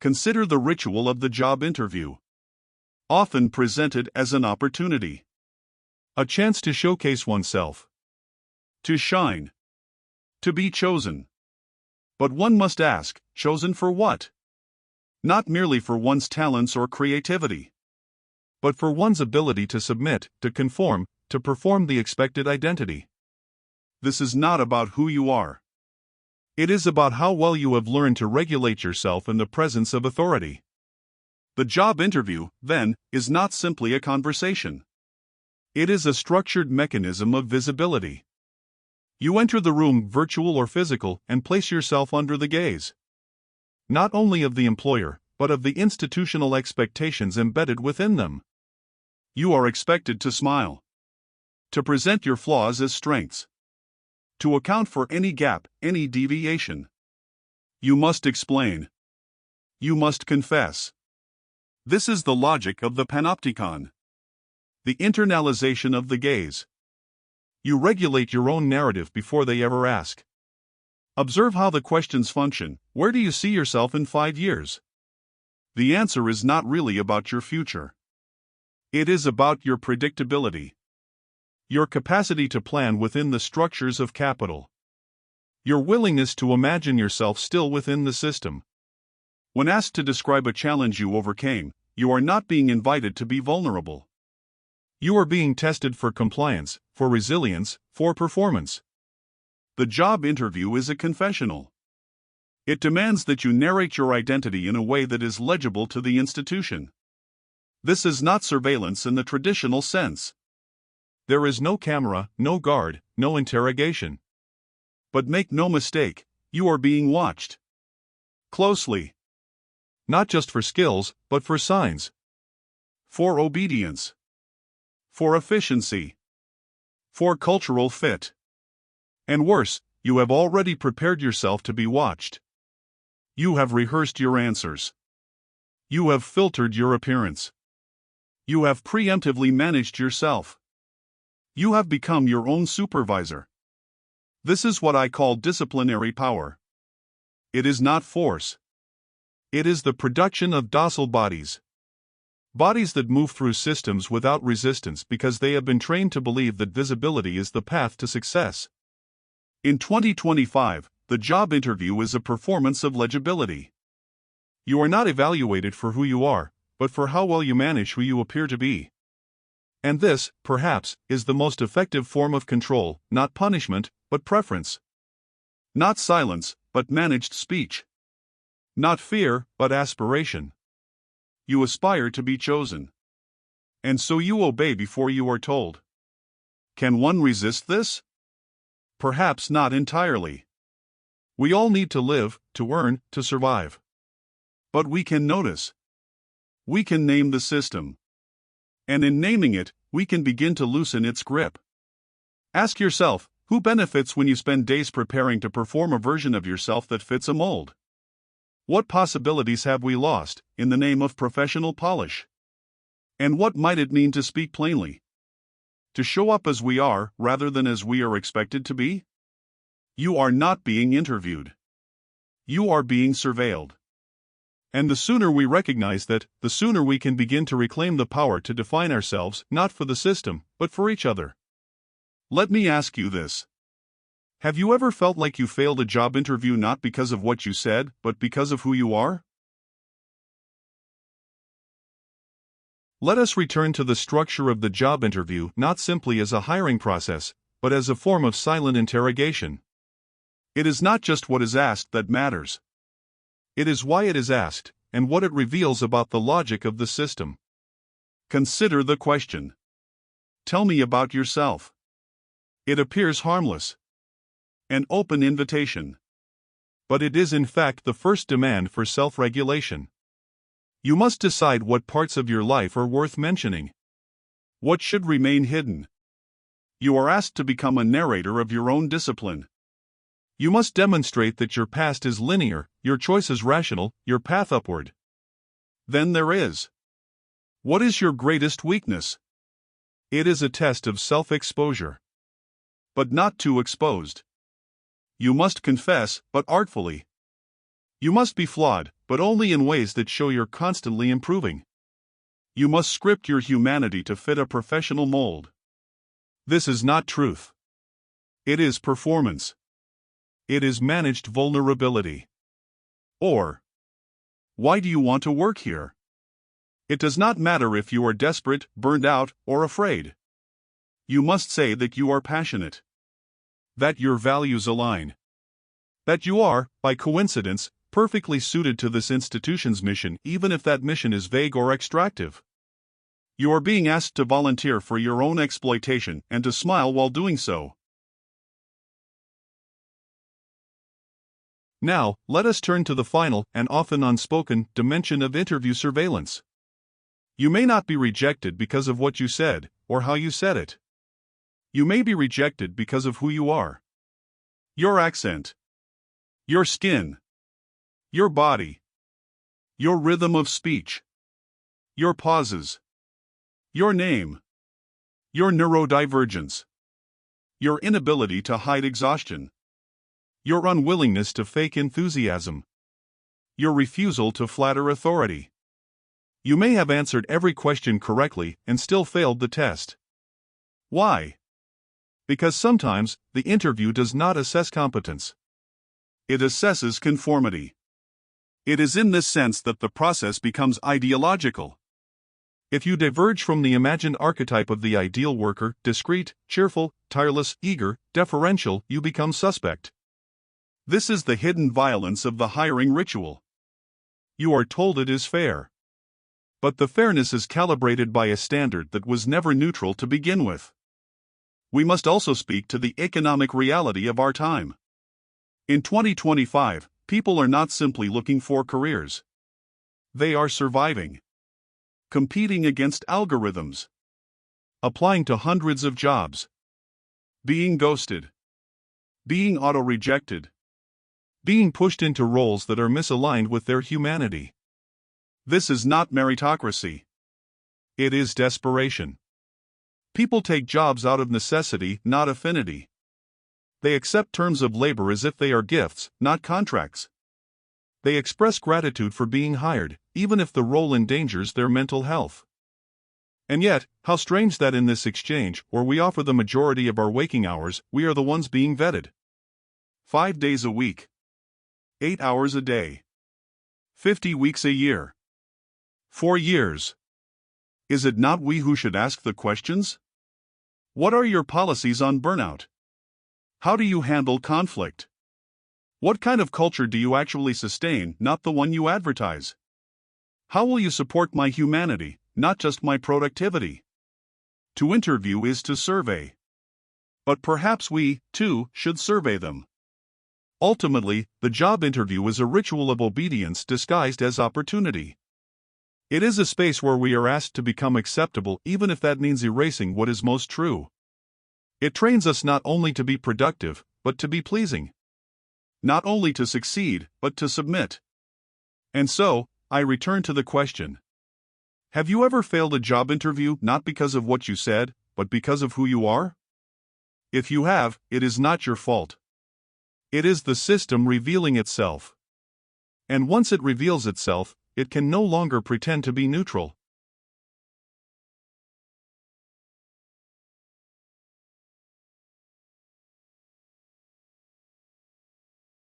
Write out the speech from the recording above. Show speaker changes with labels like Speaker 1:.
Speaker 1: Consider the ritual of the job interview. Often presented as an opportunity. A chance to showcase oneself. To shine. To be chosen. But one must ask, chosen for what? Not merely for one's talents or creativity, but for one's ability to submit, to conform, to perform the expected identity. This is not about who you are. It is about how well you have learned to regulate yourself in the presence of authority. The job interview, then, is not simply a conversation. It is a structured mechanism of visibility. You enter the room, virtual or physical, and place yourself under the gaze, not only of the employer, but of the institutional expectations embedded within them. You are expected to smile, to present your flaws as strengths, to account for any gap, any deviation. You must explain. You must confess. This is the logic of the panopticon. The internalization of the gaze. You regulate your own narrative before they ever ask. Observe how the questions function. Where do you see yourself in 5 years? The answer is not really about your future. It is about your predictability. Your capacity to plan within the structures of capital. Your willingness to imagine yourself still within the system. When asked to describe a challenge you overcame, you are not being invited to be vulnerable. You are being tested for compliance, for resilience, for performance. The job interview is a confessional. It demands that you narrate your identity in a way that is legible to the institution. This is not surveillance in the traditional sense. There is no camera, no guard, no interrogation. But make no mistake, you are being watched. Closely. Not just for skills, but for signs. For obedience. For efficiency. For cultural fit. And worse, you have already prepared yourself to be watched. You have rehearsed your answers. You have filtered your appearance. You have preemptively managed yourself. You have become your own supervisor. This is what I call disciplinary power. It is not force. It is the production of docile bodies. Bodies that move through systems without resistance because they have been trained to believe that visibility is the path to success. In 2025, the job interview is a performance of legibility. You are not evaluated for who you are, but for how well you manage who you appear to be. And this, perhaps, is the most effective form of control, not punishment, but preference. Not silence, but managed speech. Not fear, but aspiration. You aspire to be chosen. And so you obey before you are told. Can one resist this? Perhaps not entirely. We all need to live, to earn, to survive. But we can notice. We can name the system. And in naming it, we can begin to loosen its grip. Ask yourself, who benefits when you spend days preparing to perform a version of yourself that fits a mold? What possibilities have we lost, in the name of professional polish? And what might it mean to speak plainly? To show up as we are, rather than as we are expected to be? You are not being interviewed. You are being surveilled. And the sooner we recognize that, the sooner we can begin to reclaim the power to define ourselves, not for the system, but for each other. Let me ask you this. Have you ever felt like you failed a job interview not because of what you said, but because of who you are? Let us return to the structure of the job interview not simply as a hiring process, but as a form of silent interrogation. It is not just what is asked that matters. It is why it is asked, and what it reveals about the logic of the system. Consider the question. Tell me about yourself. It appears harmless. An open invitation. But it is in fact the first demand for self-regulation. You must decide what parts of your life are worth mentioning. What should remain hidden? You are asked to become a narrator of your own discipline. You must demonstrate that your past is linear, your choices rational, your path upward. Then there is. What is your greatest weakness? It is a test of self-exposure. But not too exposed. You must confess, but artfully. You must be flawed, but only in ways that show you're constantly improving. You must script your humanity to fit a professional mold. This is not truth. It is performance. It is managed vulnerability. Or, why do you want to work here? It does not matter if you are desperate, burned out, or afraid. You must say that you are passionate. That your values align. That you are, by coincidence, perfectly suited to this institution's mission, even if that mission is vague or extractive. You are being asked to volunteer for your own exploitation and to smile while doing so. Now, let us turn to the final and often unspoken dimension of interview surveillance. You may not be rejected because of what you said, or how you said it. You may be rejected because of who you are. Your accent. Your skin. Your body. Your rhythm of speech. Your pauses. Your name. Your neurodivergence. Your inability to hide exhaustion. Your unwillingness to fake enthusiasm. Your refusal to flatter authority. You may have answered every question correctly and still failed the test. Why? Because sometimes, the interview does not assess competence. It assesses conformity. It is in this sense that the process becomes ideological. If you diverge from the imagined archetype of the ideal worker, discreet, cheerful, tireless, eager, deferential, you become suspect. This is the hidden violence of the hiring ritual. You are told it is fair. But the fairness is calibrated by a standard that was never neutral to begin with. We must also speak to the economic reality of our time. In 2025, people are not simply looking for careers. They are surviving. Competing against algorithms. Applying to hundreds of jobs. Being ghosted. Being auto-rejected. Being pushed into roles that are misaligned with their humanity. This is not meritocracy. It is desperation. People take jobs out of necessity, not affinity. They accept terms of labor as if they are gifts, not contracts. They express gratitude for being hired, even if the role endangers their mental health. And yet, how strange that in this exchange, where we offer the majority of our waking hours, we are the ones being vetted. 5 days a week. 8 hours a day. 50 weeks a year. 4 years. Is it not we who should ask the questions? What are your policies on burnout? How do you handle conflict? What kind of culture do you actually sustain, not the one you advertise? How will you support my humanity, not just my productivity? To interview is to survey. But perhaps we, too, should survey them. Ultimately, the job interview is a ritual of obedience disguised as opportunity. It is a space where we are asked to become acceptable even if that means erasing what is most true. It trains us not only to be productive, but to be pleasing. Not only to succeed, but to submit. And so, I return to the question. Have you ever failed a job interview not because of what you said, but because of who you are? If you have, it is not your fault. It is the system revealing itself. And once it reveals itself, it can no longer pretend to be neutral.